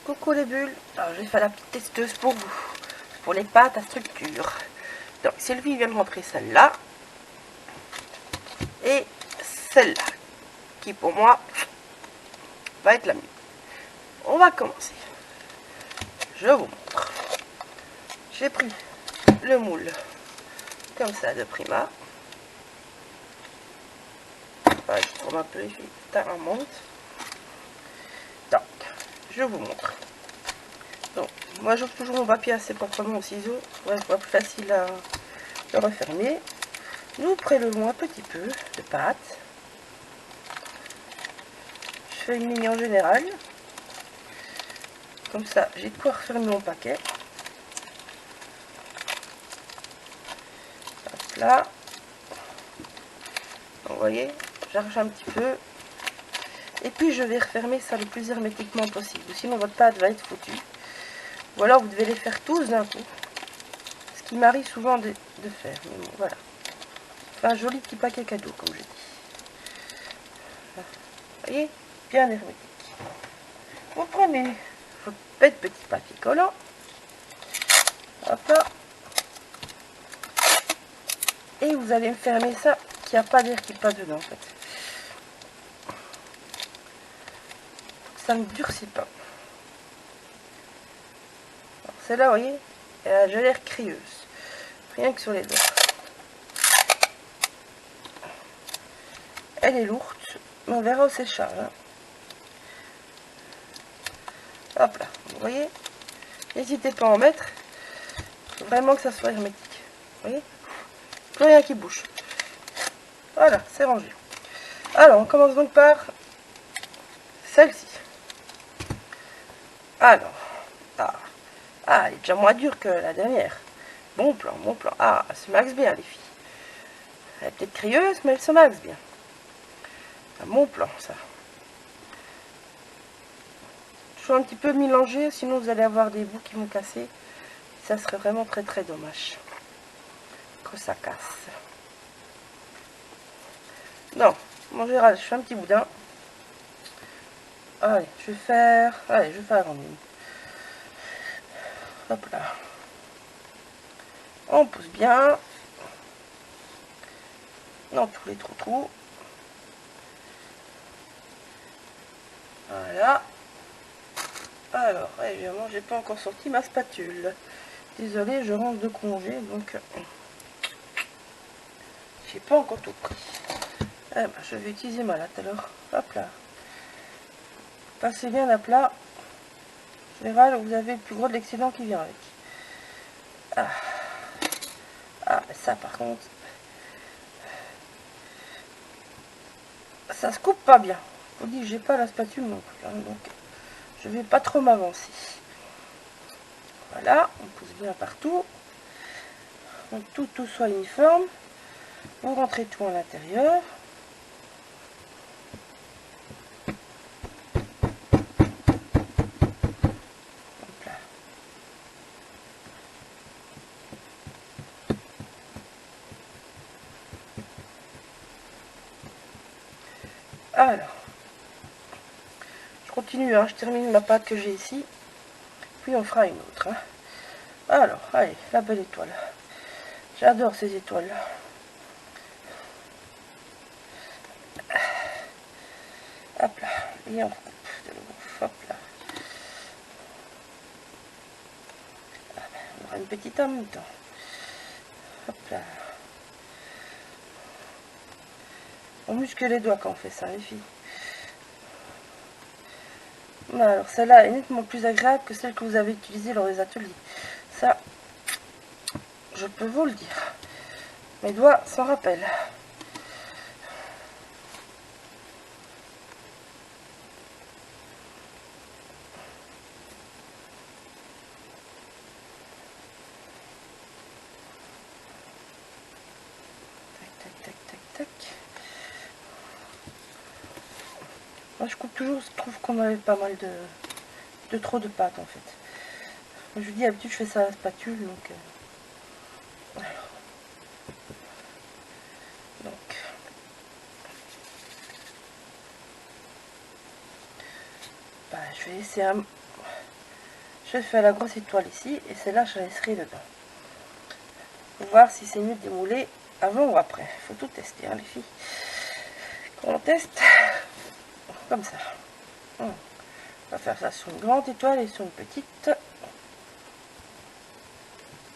Coucou les bulles, alors je vais faire la petite testeuse pour vous, pour les pâtes à structure. Donc Sylvie vient de rentrer celle-là, et celle-là, qui pour moi va être la mieux. On va commencer. Je vous montre. J'ai pris le moule, comme ça de prima. Voilà, je tourne un peu les filles, ça remonte. Donc, je vous montre. Donc, moi j'ouvre toujours mon papier assez proprement au ciseau, ouais, c'est pas plus facile à le refermer. Nous prélevons un petit peu de pâte. Je fais une ligne en général. Comme ça, j'ai de quoi refermer mon paquet. Hop là. Donc, vous voyez, j'arrache un petit peu. Et puis je vais refermer ça le plus hermétiquement possible. Sinon votre pâte va être foutue. Ou alors vous devez les faire tous d'un coup. Ce qui m'arrive souvent de faire. Mais bon, voilà. Enfin, un joli petit paquet cadeau, comme je dis. Vous voyez, bien hermétique. Vous prenez votre petit papier collant. Hop là. Et vous allez me fermer ça, qu'il n'y a pas d'air qui passe dedans en fait. Ça ne durcit pas. Celle-là, vous voyez, elle a déjà l'air crieuse. Rien que sur les doigts. Elle est lourde, mais on verra au séchage. Hein. Hop là, vous voyez. N'hésitez pas à en mettre. Il faut vraiment que ça soit hermétique. Vous voyez, plus rien qui bouge. Voilà, c'est rangé. Alors, on commence donc par celle-ci. Alors, elle est déjà moins dure que la dernière. Bon plan, bon plan. Ah, elle se maxe bien, les filles. Elle est peut-être crieuse, mais elle se maxe bien. Un bon plan, ça. Je suis un petit peu mélangé, sinon vous allez avoir des bouts qui vont casser. Ça serait vraiment très très dommage que ça casse. Non, en général, je fais un petit boudin. Allez, je vais faire la grande ligne. Hop là. On pousse bien. Dans tous les trous. Voilà. Alors, évidemment, j'ai pas encore sorti ma spatule. Désolée, je rentre de congé, donc j'ai pas encore tout pris. Eh ben, je vais utiliser ma latte alors. Hop là. Passez bien à plat. En général, vous avez le plus gros de l'excédent qui vient avec. Ah, ça par contre, ça se coupe pas bien. Je vous dis, j'ai pas la spatule non plus, hein, donc je vais pas trop m'avancer. Voilà, on pousse bien partout. Donc tout soit uniforme. Vous rentrez tout à l'intérieur. Alors, je continue, hein, je termine ma pâte que j'ai ici, puis on fera une autre. Hein. Alors, allez, la belle étoile. J'adore ces étoiles-là. Hop là, et on coupe de nouveau. Hop là. On aura une petite en même temps. Hop là. On muscle les doigts quand on fait ça, les filles. Alors celle-là est nettement plus agréable que celle que vous avez utilisée lors des ateliers. Ça, je peux vous le dire. Mes doigts s'en rappellent. Tac, tac, tac, tac, tac. Moi je coupe toujours, je trouve qu'on avait pas mal de trop de pâte en fait. Je vous dis, d'habitude je fais ça à la spatule, donc... je vais laisser je fais la grosse étoile ici, et celle-là, je la laisserai dedans. Pour voir si c'est mieux de démouler avant ou après. Il faut tout tester, hein, les filles. Quand on teste, comme ça. On va faire ça sur une grande étoile et sur une petite.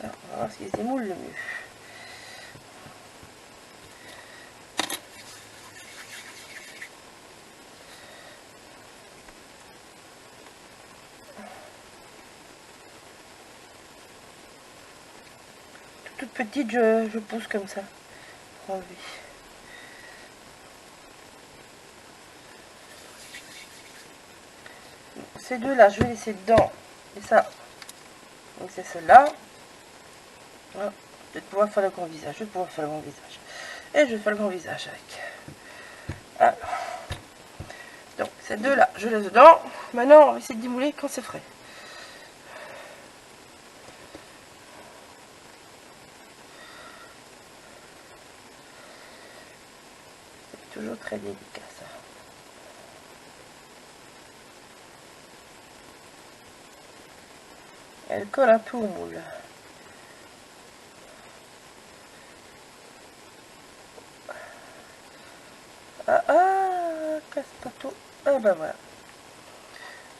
Alors, on va voir ce qui se démoule le mieux. Toute petite, je pousse comme ça pour enlever. Ces deux là, je vais laisser dedans. Et ça, donc c'est celle-là. Voilà. Je vais pouvoir faire le grand visage. Je vais pouvoir faire le grand visage. Et je fais le grand visage avec. Alors. Donc ces deux là, je laisse dedans. Maintenant, on va essayer de démouler quand c'est frais. C'est toujours très délicat ça. Elle colle un peu au moule. Casse pas tout. Ah bah voilà.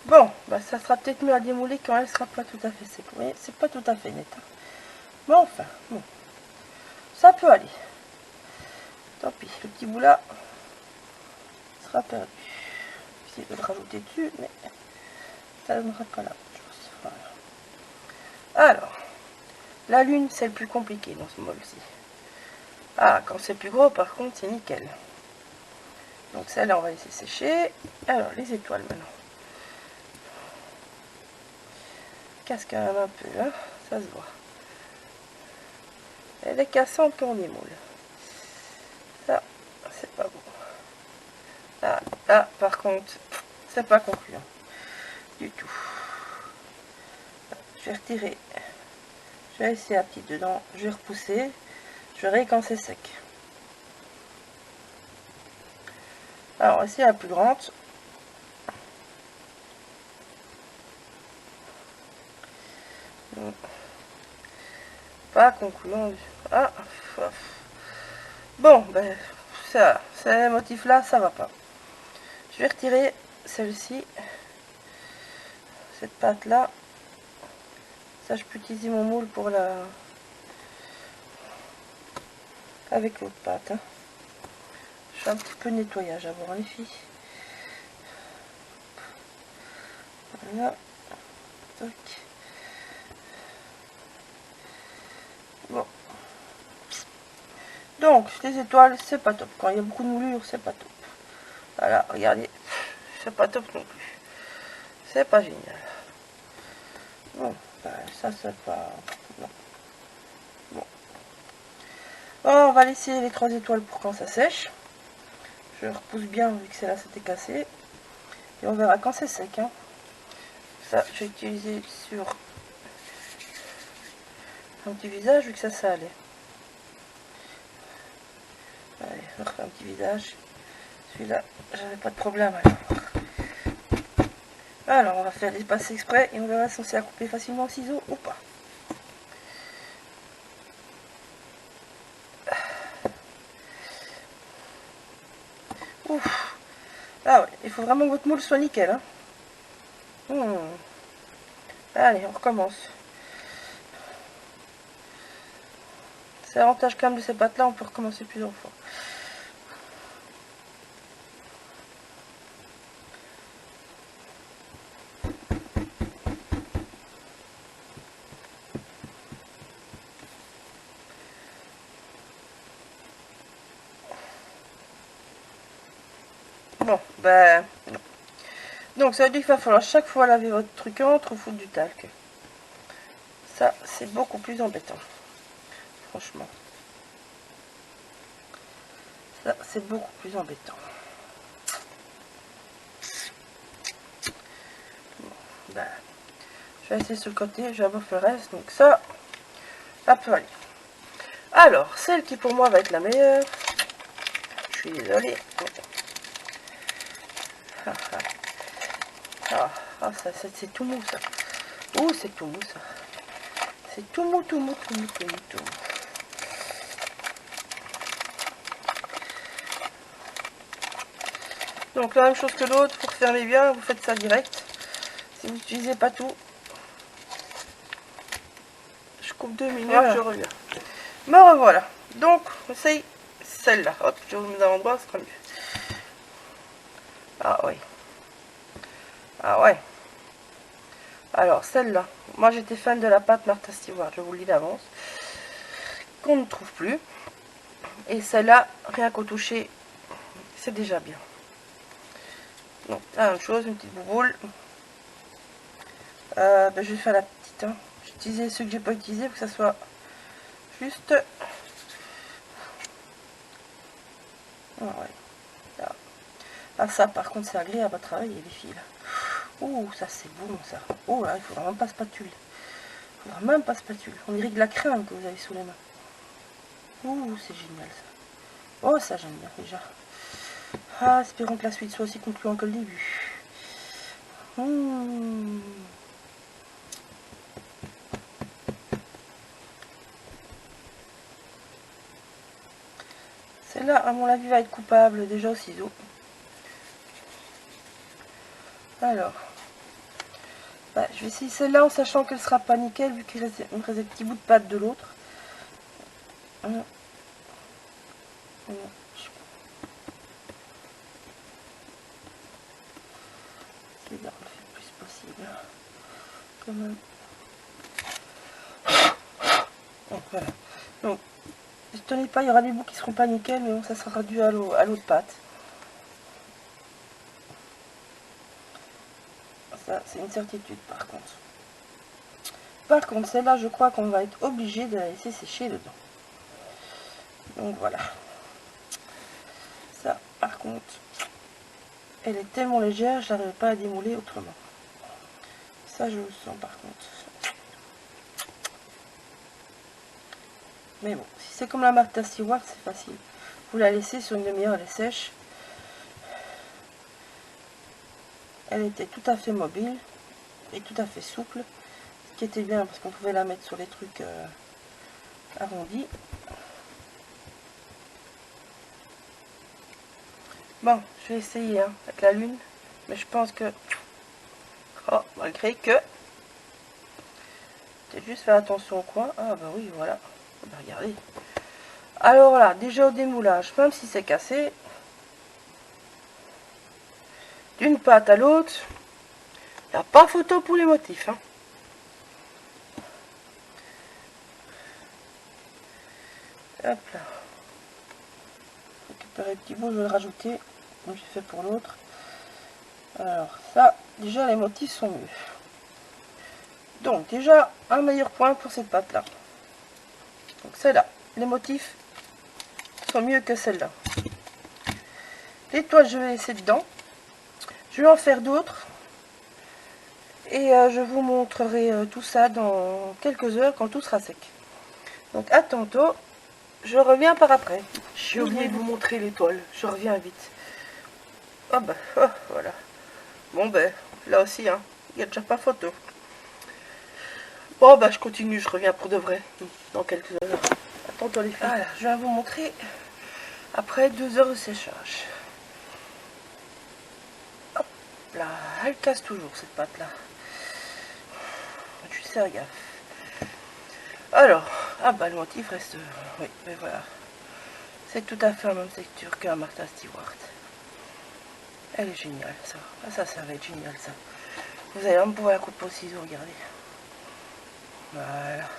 Bon, bah ça sera peut-être mieux à démouler quand elle sera pas tout à fait sec. Vous voyez, c'est pas tout à fait net. Hein. Mais enfin, bon. Ça peut aller. Tant pis, le petit bout là sera perdu. J'essaie de le rajouter dessus, mais ça ne donnera pas la chose. Voilà. Alors, la lune, c'est le plus compliqué dans ce moule-ci. Ah, quand c'est plus gros, par contre, c'est nickel. Donc celle-là, on va laisser sécher. Alors, les étoiles maintenant. Casse quand même un peu, hein, ça se voit. Elle est cassante quand on démoule. Ça, c'est pas bon. Là, par contre, c'est pas concluant. Du tout. Je vais retirer. Je vais laisser la petite dedans. Je vais repousser. Je verrai quand c'est sec. Alors, ici la plus grande. Pas concluant. Ah, bon, ben, ça, ces motifs-là, ça va pas. Je vais retirer celle-ci. Cette pâte-là. Ça, je peux utiliser mon moule pour la... avec l'autre pâte. Hein. Je fais un petit peu de nettoyage avant, les filles. Voilà. Toc. Bon. Donc, les étoiles, c'est pas top. Quand il y a beaucoup de moulures, c'est pas top. Voilà, regardez. C'est pas top non plus. C'est pas génial. Bon, ben, ça, c'est pas... Non. Bon. Alors, on va laisser les 3 étoiles pour quand ça sèche. Je repousse bien, vu que celle-là, c'était cassé. Et on verra quand c'est sec. Hein. Ça, je vais utiliser sur un petit visage, vu que ça allait. Allez, on refait un petit visage. Celui-là, j'avais pas de problème à le voir. Alors, on va faire des passes exprès et on verra si on sait la couper facilement au ciseau ou pas. Ouf. Ah ouais, il faut vraiment que votre moule soit nickel. Hein. Allez, on recommence. C'est l'avantage quand même de ces pâtes-là, on peut recommencer plusieurs fois. Bon, ben... Donc ça veut dire qu'il va falloir chaque fois laver votre truc entre ou foutre du talc. Ça, c'est beaucoup plus embêtant. Franchement. Ça, c'est beaucoup plus embêtant. Bon, ben, je vais essayer sur le côté, je vais avoir fait le reste. Donc ça peut aller. Alors, celle qui pour moi va être la meilleure. Je suis désolée. Ça, c'est tout mou ça. Oh, c'est tout mou ça. C'est tout mou, tout mou, tout mou, tout mou, tout mou. Donc la même chose que l'autre, pour fermer bien, vous faites ça direct. Si vous n'utilisez pas tout, je coupe 2 minutes, voilà. Je reviens. Me revoilà. Donc, on essaye celle-là. Hop, je vous mets à l'endroit, ce sera mieux. Ah ouais. Ah ouais. Alors, celle-là. Moi, j'étais fan de la pâte Martha Stewart, je vous le dis d'avance. Qu'on ne trouve plus. Et celle-là, rien qu'au toucher, c'est déjà bien. Donc, la même chose, une petite bouboule. Ben, je vais faire la petite. Hein. J'ai utilisé ceux que j'ai pas utilisés pour que ça soit juste. Ah ouais. Là. Ah, ça, par contre, c'est agréable à travailler, les filles. Là. Ouh, ça, c'est bon, ça. Oh là, il faudra même pas spatule. Il faudra même pas spatule. On dirait de la crème que vous avez sous les mains. Ouh, c'est génial, ça. Oh, ça, j'aime bien, déjà. Ah, espérons que la suite soit aussi concluante que le début. Celle-là, à mon avis, va être coupable déjà au ciseau. Alors, bah, je vais essayer celle-là en sachant qu'elle sera pas nickel vu qu'il reste des petits bouts de pâte de l'autre. C'est bien, on le fait le plus possible. Quand même. Donc, voilà. Donc, ne tenez pas, il y aura des bouts qui seront pas nickel, mais bon, ça sera dû à l'eau de pâte. Ça, c'est une certitude par contre. Par contre, celle-là, je crois qu'on va être obligé de la laisser sécher dedans. Donc voilà. Ça, par contre, elle est tellement légère, je n'arrive pas à démouler autrement. Ça, je le sens par contre. Mais bon, si c'est comme la Martha Stewart, c'est facile. Vous la laissez sur une demi-heure, elle est sèche. Elle était tout à fait mobile et tout à fait souple. Ce qui était bien parce qu'on pouvait la mettre sur les trucs arrondis. Bon, je vais essayer hein, avec la lune. Mais je pense que... Oh, malgré que... Peut-être juste faire attention au coin. Ah bah oui, voilà. Bah, regardez. Alors là, déjà au démoulage, même si c'est cassé, d'une pâte à l'autre, il n'y a pas photo pour les motifs. Hein. Hop là. Récupérer le petit bout, je vais le rajouter, comme j'ai fait pour l'autre. Alors ça, déjà les motifs sont mieux. Donc déjà, un meilleur point pour cette pâte-là. Donc celle-là, les motifs sont mieux que celle-là. Les toiles, je vais laisser dedans. Je vais en faire d'autres. Et je vous montrerai tout ça dans quelques heures quand tout sera sec. Donc à tantôt. Je reviens par après. J'ai oublié de vous montrer l'étoile. Je reviens vite. Ah bah, oh, voilà. Bon ben, là aussi, hein, il n'y a déjà pas photo. Bon bah, je continue, je reviens pour de vrai. Dans quelques heures. À tantôt les filles. Voilà, je vais vous montrer après 2 heures de séchage. Hop là, elle casse toujours cette pâte là. Je suis sérieux gaffe. Alors, ah bah le motif reste... oui, mais voilà. C'est tout à fait la même texture qu'un Martha Stewart. Elle est géniale ça. Ah, ça va être génial ça. Vous allez même pouvoir la couper au ciseau, regardez. Voilà.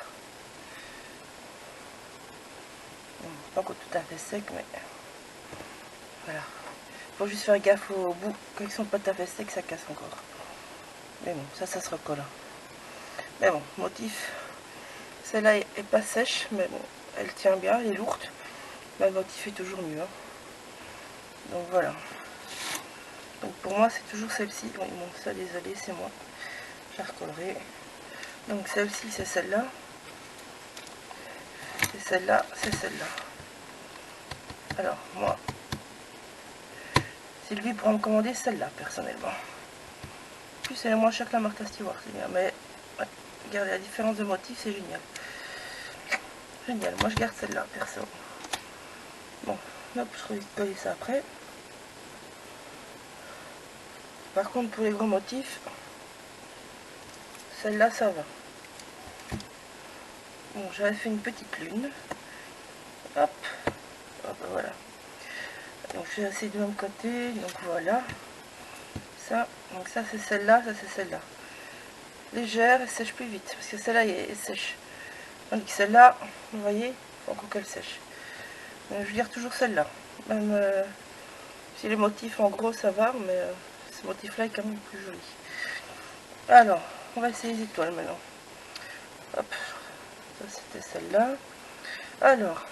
Pas encore tout à fait sec, mais voilà. Faut juste faire gaffe au bout. Quand ils sont pas tout à fait secs, ça casse encore. Mais bon, ça se recolle. Mais bon, motif. Celle-là est pas sèche, mais bon, elle tient bien, elle est lourde. Mais le motif est toujours mieux. Hein. Donc voilà. Donc pour moi, c'est toujours celle-ci. Oui, bon, ça, désolé, c'est moi. Je la recollerai. Donc celle-ci, c'est celle-là. C'est celle-là, c'est celle-là. Alors, moi, Sylvie pourra me commander celle-là, personnellement. En plus, elle est moins chère que la Martha Stewart, c'est bien. Mais ouais, Regardez la différence de motif, c'est génial. Génial, moi je garde celle-là, perso. Bon, hop, je vais coller ça après. Par contre, pour les gros motifs, celle-là, ça va. Bon, j'avais fait une petite lune. Hop, hop, voilà. Donc j'ai assez de même côté, donc voilà. Ça, donc ça c'est celle-là, ça c'est celle-là. Légère, elle sèche plus vite, parce que celle-là est sèche. Tandis que celle-là, vous voyez, il faut encore qu'elle sèche. Donc, je garde toujours celle-là. Même si les motifs en gros ça va, mais ce motif-là est quand même plus joli. Alors, on va essayer les étoiles maintenant. Hop, ça c'était celle-là. Alors,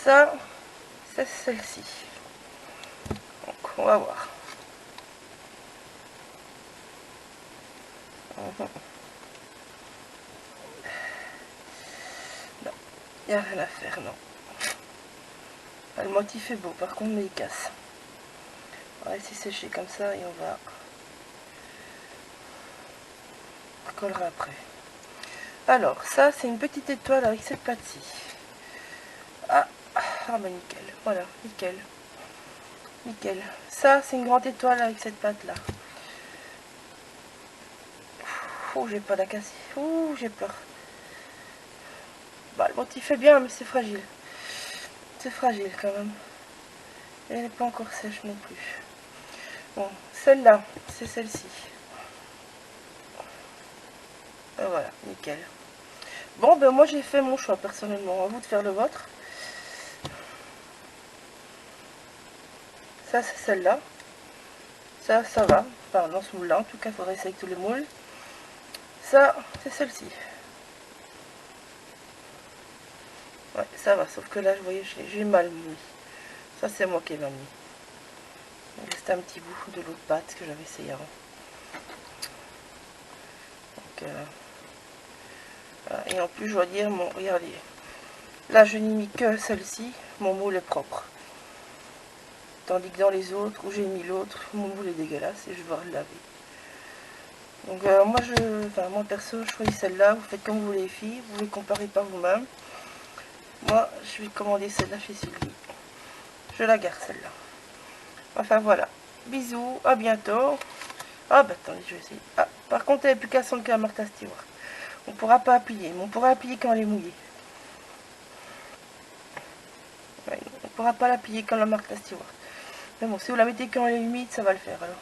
ça, c'est celle-ci. Donc, on va voir. Non, il n'y a rien à faire, non. Ah, le motif est beau, par contre, mais il casse. On va laisser sécher comme ça et on va recollera après. Alors, ça, c'est une petite étoile avec cette patte-ci. Ah, bah nickel. Voilà, nickel. Nickel. Ça, c'est une grande étoile avec cette patte-là. Oh, j'ai pas la casser. Oh, j'ai peur. Bah, le motif est bien, mais c'est fragile. C'est fragile quand même. Et elle n'est pas encore sèche non plus. Bon, celle-là, c'est celle-ci. Voilà, nickel. Bon, ben moi j'ai fait mon choix personnellement. À vous de faire le vôtre. Ça, c'est celle-là. Ça va. Enfin, dans ce moule-là, en tout cas, il faudrait essayer avec tous les moules. Ça, c'est celle-ci. Ouais, ça va, sauf que là, vous voyez, j'ai mal mis. Ça, c'est moi qui ai mal mis. Il reste un petit bout de l'autre pâte que j'avais essayé avant. Donc, voilà. Et en plus, je dois dire, regardez, là, je n'ai mis que celle-ci, mon moule est propre. Tandis que dans les autres, où j'ai mis l'autre, mon moule est dégueulasse et je dois le laver. Donc moi perso, je choisis celle-là, vous faites comme vous voulez les filles, vous les comparez par vous-même. Moi, je vais commander celle-là chez Sylvie. Je la garde celle-là. Enfin voilà. Bisous, à bientôt. Ah bah attendez, je vais essayer. Ah, par contre, elle n'est plus qu'à son que la Martha Stewart. On ne pourra pas appuyer, mais on pourra appuyer quand elle est mouillée. Ouais, on ne pourra pas l'appuyer quand la Martha Stewart. Mais bon, si vous la mettez quand elle est humide, ça va le faire alors.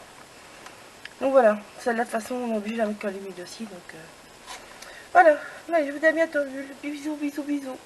Donc voilà, celle-là de toute façon, on est obligé de la mettre quand elle est humide aussi. Donc voilà, allez, je vous dis à bientôt. Bisous, bisous, bisous.